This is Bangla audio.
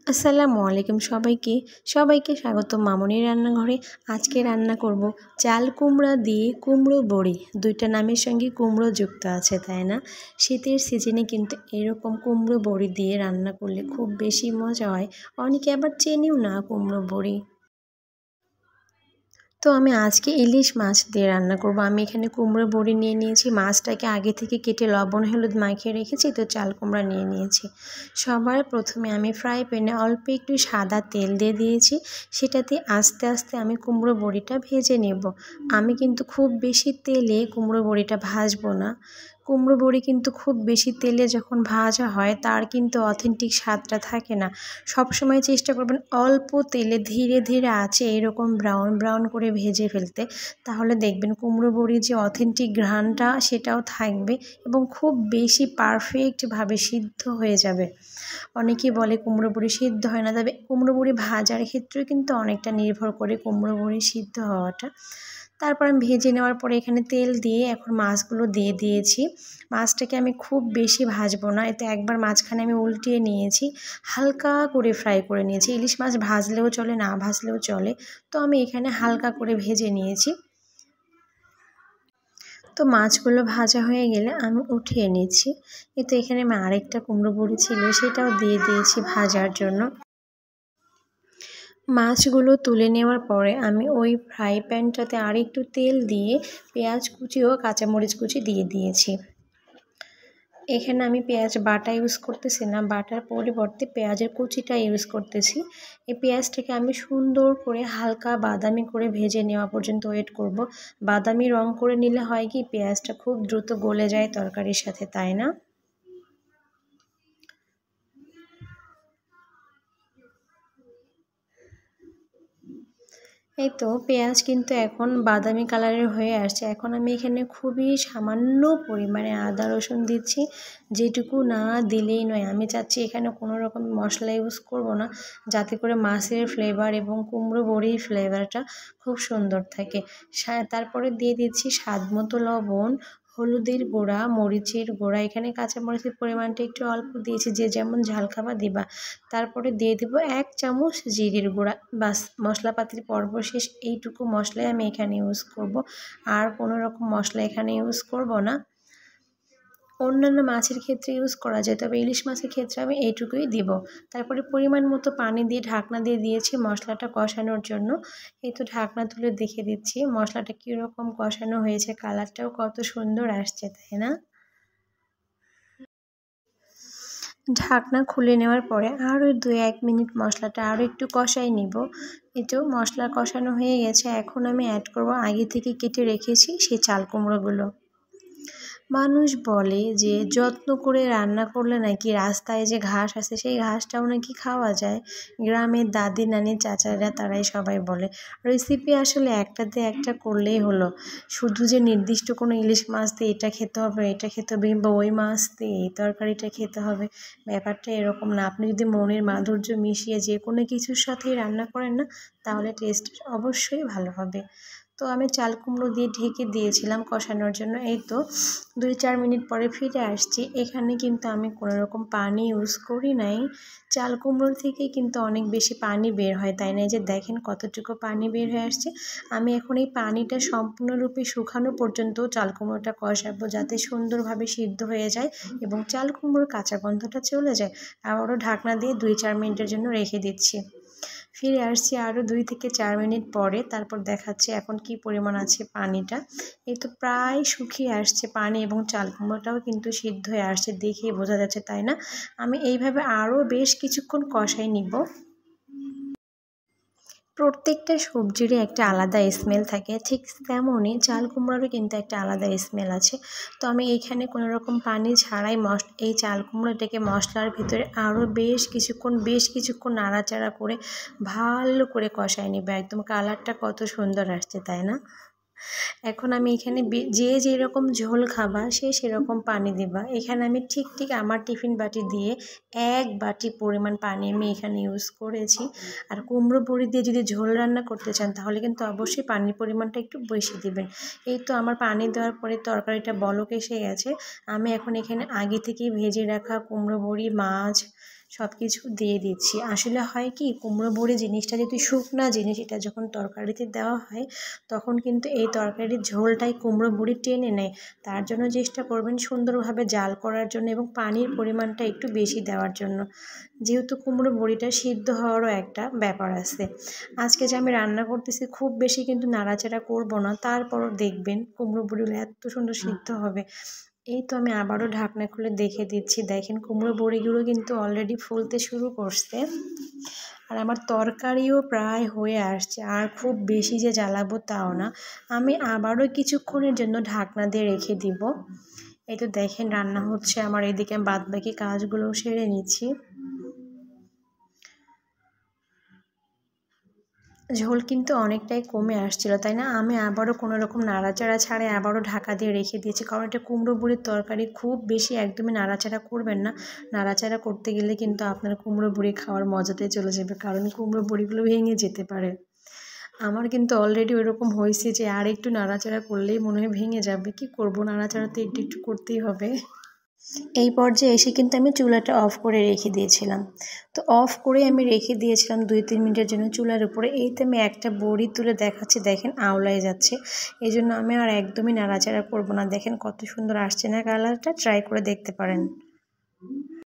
আসসালামু আলাইকুম সবাইকে স্বাগত মামুনির রান্নাঘরে। আজকে রান্না করব চাল কুমড়া দিয়ে কুমড়ো বড়ি। দুইটা নামের সঙ্গে কুমড়ো যুক্ত আছে, তাই না? শীতের সিজনে কিন্তু এরকম কুমড়ো বড়ি দিয়ে রান্না করলে খুব বেশি মজা হয়। অনেকে আবার চেনেও না কুমড়ো বড়ি। তো আমি আজকে ইলিশ মাছ দিয়ে রান্না করব। আমি এখানে কুমড়ো বড়ি নিয়ে নিয়েছি, মাছটাকে আগে থেকে কেটে লবণ হলুদ মাখিয়ে রেখেছি। তো চাল কুমড়া নিয়ে নিয়েছি। সবার প্রথমে আমি ফ্রাই প্যানে অল্প একটু সাদা তেল দিয়ে দিয়েছি। সেটাতে আস্তে আস্তে আমি কুমড়ো বড়িটা ভেজে নেব। আমি কিন্তু খুব বেশি তেলে কুমড়ো বড়িটা ভাজবো না। কুমড়ো বড়ি কিন্তু খুব বেশি তেলে যখন ভাজা হয় তার কিন্তু অথেন্টিক স্বাদটা থাকে না। সবসময় চেষ্টা করবেন অল্প তেলে ধীরে ধীরে আঁচে এরকম ব্রাউন ব্রাউন করে ভেজে ফেলতে। তাহলে দেখবেন কুমড়ো বড়ির যে অথেন্টিক ঘ্রাণটা সেটাও থাকবে এবং খুব বেশি পারফেক্টভাবে সিদ্ধ হয়ে যাবে। অনেকেই বলে কুমড়ো বড়ি সিদ্ধ হয় না, তবে কুমড়ো বড়ি ভাজার ক্ষেত্রেও কিন্তু অনেকটা নির্ভর করে কুমড়ো বড়ি সিদ্ধ হওয়াটা। তারপর আমি ভেজে নেওয়ার পরে এখানে তেল দিয়ে এখন মাছগুলো দিয়ে দিয়েছি। মাছটাকে আমি খুব বেশি ভাজবো না, এতে একবার মাঝখানে আমি উল্টিয়ে নিয়েছি, হালকা করে ফ্রাই করে নিয়েছি। ইলিশ মাছ ভাজলেও চলে, না ভাজলেও চলে, তো আমি এখানে হালকা করে ভেজে নিয়েছি। তো মাছগুলো ভাজা হয়ে গেলে আমি উঠিয়ে নিচ্ছি। তো এখানে আমি আরেকটা কুমড়ো বড়ি ছিল সেটাও দিয়ে দিয়েছি ভাজার জন্য। মাছগুলো তুলে নেওয়ার পরে আমি ওই ফ্রাই প্যানটাতে আরেকটু তেল দিয়ে পেঁয়াজ কুচি ও কাঁচামরিচ কুচি দিয়ে দিয়েছি। এখানে আমি পেঁয়াজ বাটা ইউজ করতেছি না, বাটার পরিবর্তে পেঁয়াজের কুচিটা ইউজ করতেছি। এই পেঁয়াজটাকে আমি সুন্দর করে হালকা বাদামি করে ভেজে নেওয়া পর্যন্ত ওয়েট করব। বাদামি রং করে নিলে হয় কি, পেঁয়াজটা খুব দ্রুত গলে যায় তরকারির সাথে, তাই না? এই তো পেঁয়াজ কিন্তু এখন বাদামি কালারের হয়ে আসছে। এখন আমি এখানে খুবই সামান্য পরিমাণে আদা রসুন দিচ্ছি, যেটুকু না দিলেই নয়। আমি চাচ্ছি এখানে কোনো রকম মশলা ইউজ করব না, যাতে করে মাছের ফ্লেভার এবং কুমড়ো বড়ির ফ্লেভারটা খুব সুন্দর থাকে। তারপরে দিয়ে দিচ্ছি স্বাদ মতো লবণ, হলুদের গুঁড়া, মরিচের গুঁড়া। এখানে কাঁচামরিচের পরিমাণটা একটু অল্প দিয়েছি, যে যেমন ঝাল খাবা দিবা। তারপরে দিয়ে দেব 1 চামচ জিরের গুঁড়া। বাস, মশলাপাতির পর্ব শেষ। এইটুকু মশলাই আমি এখানে ইউজ করব, আর কোনো রকম মশলা এখানে ইউজ করব না। অন্যান্য মাছের ক্ষেত্রে ইউজ করা যায়, তবে ইলিশ মাছের ক্ষেত্রে আমি এইটুকুই দিব। তারপরে পরিমাণ মতো পানি দিয়ে ঢাকনা দিয়ে দিয়েছি মশলাটা কষানোর জন্য। এই তো ঢাকনা তুলে দেখে দিচ্ছি মশলাটা কীরকম কষানো হয়েছে, কালারটাও কত সুন্দর আসছে, তাই না? ঢাকনা খুলে নেওয়ার পরে আরও 2-1 মিনিট মশলাটা আরও একটু কষাই নিব। এতেও মশলা কষানো হয়ে গেছে। এখন আমি অ্যাড করব আগে থেকে কেটে রেখেছি সেই চাল কুমড়োগুলো। মানুষ বলে যে যত্ন করে রান্না করলে নাকি রাস্তায় যে ঘাস আছে সেই ঘাসটাও নাকি খাওয়া যায়। গ্রামের দাদি নানি চাচারা তারাই সবাই বলে। রেসিপি আসলে একটাতে একটা করলেই হলো। শুধু যে নির্দিষ্ট কোনো ইলিশ মাছ দিয়ে এটা খেতে হবে, এটা খেতে হবে, কিংবা ওই মাছ দিয়ে এই তরকারিটা খেতে হবে, ব্যাপারটা এরকম না। আপনি যদি মনের মাধুর্য মিশিয়ে যে কোনো কিছুর সাথেই রান্না করেন না, তাহলে টেস্ট অবশ্যই ভালো হবে। তো আমি চাল কুমড়ো দিয়ে ঢেকে দিয়েছিলাম কষানোর জন্য। এই তো 2-4 মিনিট পরে ফিরে আসছি। এখানে কিন্তু আমি কোনো রকম পানি ইউজ করি নাই। চাল কুমড়োর থেকে কিন্তু অনেক বেশি পানি বের হয়, তাই না? এই যে দেখেন কতটুকু পানি বের হয়ে আসছে। আমি এখন এই পানিটা সম্পূর্ণরূপে শুকানো পর্যন্ত চাল কুমড়োটা কষাবো, যাতে সুন্দরভাবে সিদ্ধ হয়ে যায় এবং চাল কুমড়োর কাঁচা গন্ধটা চলে যায়। আবারও ঢাকনা দিয়ে 2-4 মিনিটের জন্য রেখে দিচ্ছি। ফিরে আসছি আরও 2-4 মিনিট পরে। তারপর দেখাচ্ছি এখন কি পরিমাণ আছে পানিটা। এই তো প্রায় শুকিয়ে আসছে পানি এবং চাল কুমড়োটাও কিন্তু সিদ্ধ হয়ে আসছে, দেখেই বোঝা যাচ্ছে, তাই না? আমি এইভাবে আরও বেশ কিছুক্ষণ কষাই নিব। প্রত্যেকটা সবজিরই একটা আলাদা স্মেল থাকে, ঠিক তেমনই চাল কুমড়োরও কিন্তু একটা আলাদা স্মেল আছে। তো আমি এইখানে কোনো রকম পানি ছাড়াই এই চাল কুমড়োটাকে মশলার ভিতরে আরও বেশ কিছুক্ষণ নাড়াচাড়া করে ভালো করে কষায় নিব। একদম কালারটা কত সুন্দর আসছে, তাই না? এখন আমি এখানে যে যেরকম ঝোল খাবা সে সেরকম পানি দিবা। এখানে আমি ঠিক আমার টিফিন বাটি দিয়ে 1 বাটি পরিমাণ পানি আমি এখানে ইউজ করেছি। আর কুমড়ো বড়ি দিয়ে যদি ঝোল রান্না করতে চান তাহলে কিন্তু অবশ্যই পানির পরিমাণটা একটু বেশি দিবেন। এই তো আমার পানি দেওয়ার পরে তরকারিটা বলক এসে গেছে। আমি এখন এখানে আগে থেকেই ভেজে রাখা কুমড়ো বড়ি, মাছ সব কিছু দিয়ে দিচ্ছি। আসলে হয় কি, কুমড়ো বড়ি জিনিসটা যদি শুকনা জিনিস, এটা যখন তরকারিতে দেওয়া হয় তখন কিন্তু এই তরকারির ঝোলটাই কুমড়ো বড়ি টেনে নেয়। তার জন্য চেষ্টা করবেন সুন্দরভাবে জাল করার জন্য এবং পানির পরিমাণটা একটু বেশি দেওয়ার জন্য, যেহেতু কুমড়ো বড়িটা সিদ্ধ হওয়ারও একটা ব্যাপার আছে। আজকে যে আমি রান্না করতেছি খুব বেশি কিন্তু নাড়াচাড়া করব না, তারপরও দেখবেন কুমড়ো বড়িগুলো এত সুন্দর সিদ্ধ হবে। এই তো আমি আবারও ঢাকনা খুলে দেখে দিচ্ছি, দেখেন কুমড়ো বড়িগুলো কিন্তু অলরেডি ফুলতে শুরু করছে। আর আমার তরকারিও প্রায় হয়ে আসছে, আর খুব বেশি যে জ্বালাবো তাও না। আমি আবারও কিছুক্ষণের জন্য ঢাকনা দিয়ে রেখে দিব। এই তো দেখেন রান্না হচ্ছে আমার, এদিকে বাদবাকি কাজগুলো সেরে নিচ্ছি। ঝোল কিন্তু অনেকটাই কমে আসছিল, তাই না? আমি আবারও কোনো রকম নাড়াচাড়া ছাড়াই আবারও ঢাকা দিয়ে রেখে দিয়েছি, কারণ এটা কুমড়ো বড়ির তরকারি, খুব বেশি একদমই নাড়াচাড়া করবেন না। নাড়াচাড়া করতে গেলে কিন্তু আপনার কুমড়ো বড়ি খাওয়ার মজাটাই চলে যাবে, কারণ কুমড়ো বড়িগুলো ভেঙে যেতে পারে। আমার কিন্তু অলরেডি ওইরকম হয়েছে যে আর একটু নাড়াচাড়া করলেই মনে হয় ভেঙে যাবে। কি করব, নাড়াচাড়া তো একটু একটু করতেই হবে। এই পর্যায়ে এসে কিন্তু আমি চুলাটা অফ করে রেখে দিয়েছিলাম। তো অফ করে আমি রেখে দিয়েছিলাম 2-3 মিনিটের জন্য চুলার উপরে। এইতে আমি একটা বড়ি তুলে দেখাচ্ছি, দেখেন আওলায় যাচ্ছে। এই জন্য আমি আর একদমই নাড়াচাড়া করব না। দেখেন কত সুন্দর আসছে না কালারটা, ট্রাই করে দেখতে পারেন।